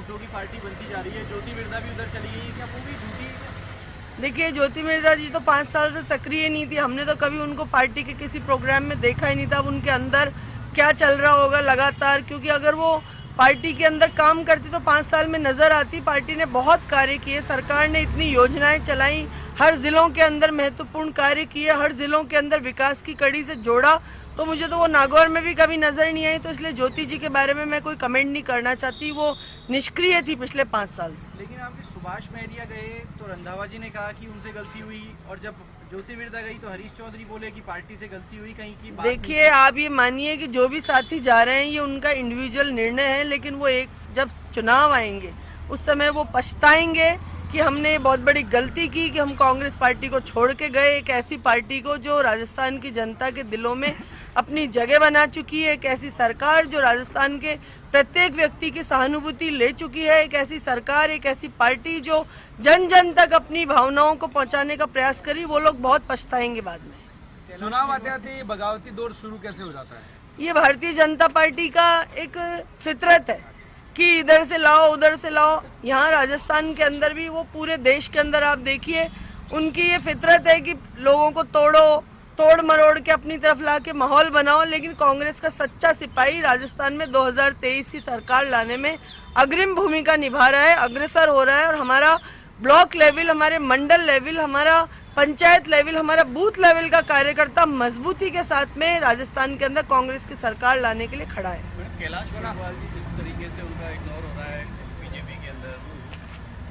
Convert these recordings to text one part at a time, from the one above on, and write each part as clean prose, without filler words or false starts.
झूठों की पार्टी बनती जा रही है। ज्योति मिर्धा भी उधर चली गई, क्या वो भी झूठी है? देखिए, ज्योति मिर्धा जी तो 5 साल से सक्रिय नहीं थी। हमने तो कभी उनको पार्टी के किसी प्रोग्राम में देखा ही नहीं था। अब उनके अंदर क्या चल रहा होगा लगातार, क्योंकि अगर वो पार्टी के अंदर काम करती तो 5 साल में नजर आती। पार्टी ने बहुत कार्य किए, सरकार ने इतनी योजनाएं चलाई, हर जिलों के अंदर महत्वपूर्ण कार्य किए, हर जिलों के अंदर विकास की कड़ी से जोड़ा। तो मुझे तो वो नागौर में भी कभी नजर नहीं आई, तो इसलिए ज्योति जी के बारे में मैं कोई कमेंट नहीं करना चाहती। वो निष्क्रिय थी पिछले 5 साल से। लेकिन आपके सुभाष महरिया गए तो रंधावा जी ने कहा कि उनसे गलती हुई, और जब ज्योति मिर्धा गई तो हरीश चौधरी बोले कि पार्टी से गलती हुई, कहीं की बात देखिए, आप ये मानिए कि जो भी साथी जा रहे हैं ये उनका इंडिविजुअल निर्णय है, लेकिन वो एक जब चुनाव आएंगे उस समय वो पछताएंगे कि हमने बहुत बड़ी गलती की कि हम कांग्रेस पार्टी को छोड़ के गए। एक ऐसी पार्टी को जो राजस्थान की जनता के दिलों में अपनी जगह बना चुकी है, एक ऐसी सरकार जो राजस्थान के प्रत्येक व्यक्ति की सहानुभूति ले चुकी है, एक ऐसी सरकार, एक ऐसी पार्टी जो जन जन तक अपनी भावनाओं को पहुंचाने का प्रयास करी। वो लोग बहुत पछताएंगे बाद में। चुनाव आते आते बगावती दौर शुरू कैसे हो जाता है? ये भारतीय जनता पार्टी का एक फितरत है कि इधर से लाओ उधर से लाओ। यहाँ राजस्थान के अंदर भी, वो पूरे देश के अंदर आप देखिए, उनकी ये फितरत है कि लोगों को तोड़ मरोड़ के अपनी तरफ ला के माहौल बनाओ। लेकिन कांग्रेस का सच्चा सिपाही राजस्थान में 2023 की सरकार लाने में अग्रिम भूमिका निभा रहा है, अग्रसर हो रहा है। और हमारा ब्लॉक लेवल, हमारे मंडल लेवल, हमारा पंचायत लेवल, हमारा बूथ लेवल का कार्यकर्ता मजबूती के साथ में राजस्थान के अंदर कांग्रेस की सरकार लाने के लिए खड़ा है। कैलाश मेघवाल जी जिस तरीके से उनका इग्नोर हो रहा है बीजेपी के अंदर,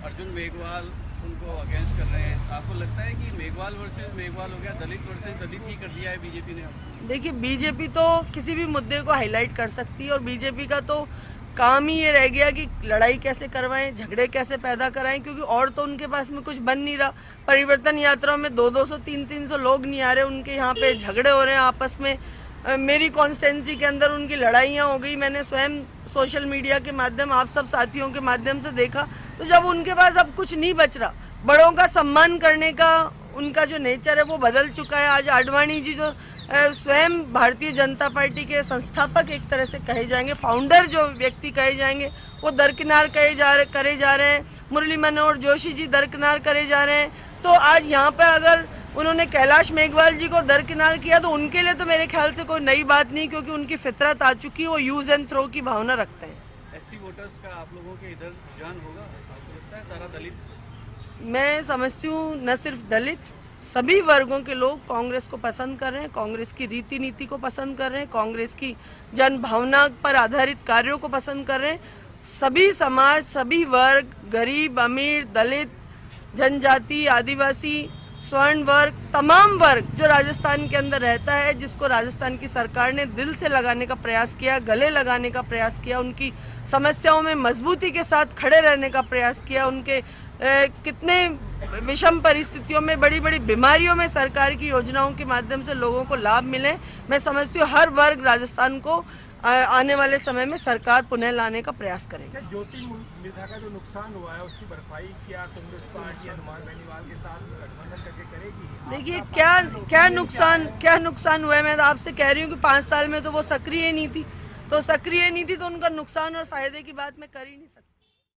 अर्जुन मेघवाल उनको अगेंस्ट कर रहे हैं, आपको लगता है कि मेघवाल वर्सेस मेघवाल हो गया, दलित वर्सेस दलित ही कर दिया है बीजेपी ने? देखिए, बीजेपी तो किसी भी मुद्दे को हाईलाइट कर सकती है, और बीजेपी का तो काम ही ये रह गया कि लड़ाई कैसे करवाएं, झगड़े कैसे पैदा कराएं, क्योंकि और तो उनके पास में कुछ बन नहीं रहा। परिवर्तन यात्राओं में 200-200, 300-300 लोग नहीं आ रहे, उनके यहाँ पे झगड़े हो रहे हैं आपस में। मेरी कॉन्स्टिट्यूंसी के अंदर उनकी लड़ाइयाँ हो गई, मैंने स्वयं सोशल मीडिया के माध्यम, आप सब साथियों के माध्यम से देखा। तो जब उनके पास अब कुछ नहीं बच रहा, बड़ों का सम्मान करने का उनका जो नेचर है वो बदल चुका है। आज आडवाणी जी जो स्वयं भारतीय जनता पार्टी के संस्थापक एक तरह से कहे जाएंगे, फाउंडर जो व्यक्ति कहे जाएंगे, वो दरकिनार करे जा रहे हैं। मुरली मनोहर जोशी जी दरकिनार करे जा रहे हैं। तो आज यहाँ पर अगर उन्होंने कैलाश मेघवाल जी को दरकिनार किया तो उनके लिए तो मेरे ख्याल से कोई नई बात नहीं, क्योंकि उनकी फितरत आ चुकी है, वो यूज एंड थ्रो की भावना रखते हैं। एससी वोटर्स का आप लोगों के इधर रुझान होगा, आपको लगता है सारा दलित? मैं समझती हूँ न सिर्फ दलित, सभी वर्गों के लोग कांग्रेस को पसंद कर रहे हैं, कांग्रेस की रीति नीति को पसंद कर रहे हैं, कांग्रेस की जन भावना पर आधारित कार्यों को पसंद कर रहे हैं। सभी समाज, सभी वर्ग, गरीब, अमीर, दलित, जनजाति, आदिवासी, स्वर्ण वर्ग, तमाम वर्ग जो राजस्थान के अंदर रहता है, जिसको राजस्थान की सरकार ने दिल से लगाने का प्रयास किया, गले लगाने का प्रयास किया, उनकी समस्याओं में मजबूती के साथ खड़े रहने का प्रयास किया, उनके कितने विषम परिस्थितियों में, बड़ी बड़ी बीमारियों में सरकार की योजनाओं के माध्यम से लोगों को लाभ मिले। मैं समझती हूँ हर वर्ग राजस्थान को आने वाले समय में सरकार पुनः लाने का प्रयास करेगी। ज्योति मिर्धा का जो नुकसान हुआ है उसकी भरपाई क्या कांग्रेस पार्टी हनुमान बेनीवाल के साथ गठबंधन करके करेगी? देखिए, क्या नुकसान हुआ है, मैं तो आपसे कह रही हूँ कि 5 साल में तो वो सक्रिय नहीं थी, तो उनका नुकसान और फायदे की बात मैं कर ही नहीं सकती।